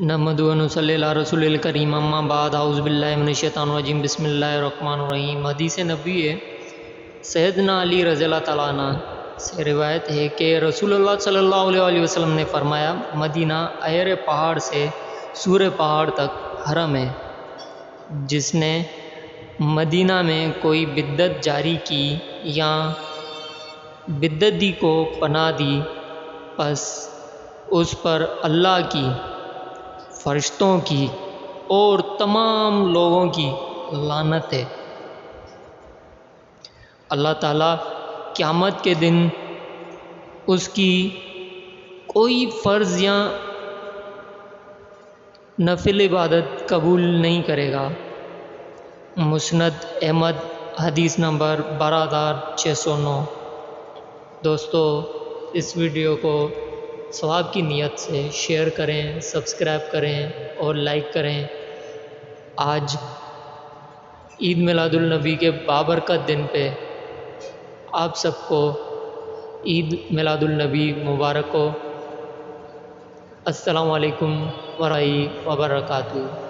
نحمد و نصلی علی رسول الکریم اما بعد اعوذ باللہ من الشیطان الرجیم بسم اللہ الرحمن الرحیم۔ حدیث نبوی ہے، سیدنا علی رضی اللہ تعالیٰ عنہ سے روایت ہے کہ رسول اللہ صلی اللہ علیہ وسلم نے فرمایا، مدینہ ایر پہاڑ سے سور پہاڑ تک حرم ہے۔ جس نے مدینہ میں کوئی بدعت جاری کی یا بدعت دی کو پناہ دی، پس اس پر اللہ کی، فرشتوں کی اور تمام لوگوں کی لعنت ہے۔ اللہ تعالیٰ قیامت کے دن اس کی کوئی فرض یا نفل عبادت قبول نہیں کرے گا۔ مسند احمد حدیث نمبر 12609۔ دوستو، اس ویڈیو کو ثواب کی نیت سے شیئر کریں، سبسکرائب کریں اور لائک کریں۔ آج عید میلاد النبی کے بابرکت دن پہ آپ سب کو عید میلاد النبی مبارک ہو۔ السلام علیکم ورحمۃ اللہ وبرکاتہ۔